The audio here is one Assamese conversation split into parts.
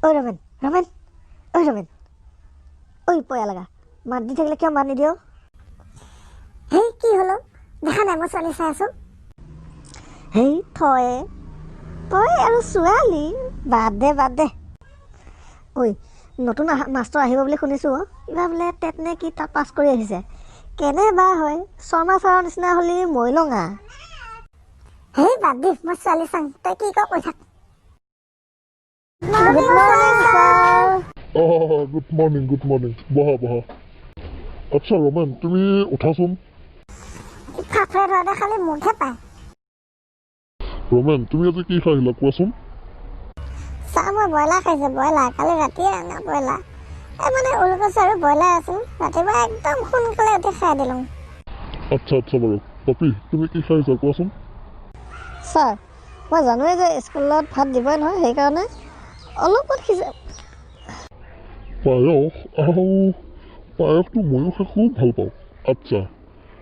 ঐ ৰমেন ৰমেন ঐ ৰমেন ঐ পয়া লগা মাত দি থাকিলে কিয় মাত নিদিয় হেই কি হলো দেখা নাই মই ছোৱালী চাই আছো হেই তই আৰু ছোৱালী বাদ দে ঐ নতুন মাষ্টৰ আহিব বুলি শুনিছোঁ কিবা বোলে টেট নে কি তাত পাছ কৰি আহিছে কেনে বা হয় শৰ্মা ছাৰৰ নিচিনা হ'লি মৰিলঙা হেই বাদ দি মই ছোৱালী চাং তই কি কৈ থাক good morning sir good morning বহা আচ্ছা ৰমেন তুমি উঠাচোন ফাফৰে ধৰতে খালি মুখহে পায় ৰমেন তুমি আজি কি খাই আহিলা কোৱাচোন চাহ মই ব্ৰইলাৰ খাইছো ব্ৰইলাৰ কালি ৰাতিয়ে অনা ব্ৰইলাৰ মানে ওলকচু আৰু ব্ৰইলাৰ আছিল ৰাতিপুৱা একদম সোনকালে উঠি খাই দিলোঁ আচ্ছা বাৰু পাপি তুমি কি খাই আহিছা কোৱাচোন ছাৰ মই জানোৱেই যে স্কুলত ভাত দিবই নহয় সেইকাৰণে অলপমান সিজে পায়সটো ময়ো খাই খুব ভাল পাওঁ আচ্ছা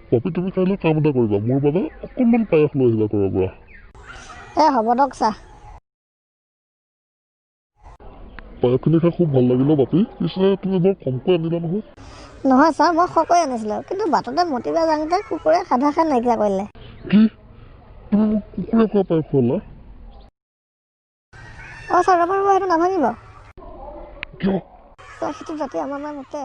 পাপি তুমি কাইলৈ কাম এটা কৰিবা মোৰ বাবে অকণমান পায়স লৈ আহিবা ঘৰৰ পৰা হ'ব দিয়ক ছাৰ পায়সখিনি খাই খুব ভাল লাগিলে পাপি পিছে তুমি বৰ কমকৈ আনিলা নহয় ছাৰ মই সকৈ আনিছিলোঁ কিন্তু বাটতে মতিবা যাওঁতে কুকুৰে সাধা খাই নাইকিয়া কৰিলে কি তুমি মোক কুকুৰে খোৱা পায়স খুৱালা ছাৰ ৰ'ব সেইটো নাভাঙিব কিয় ছাৰ সেইটো যাতে আমাৰ মোকে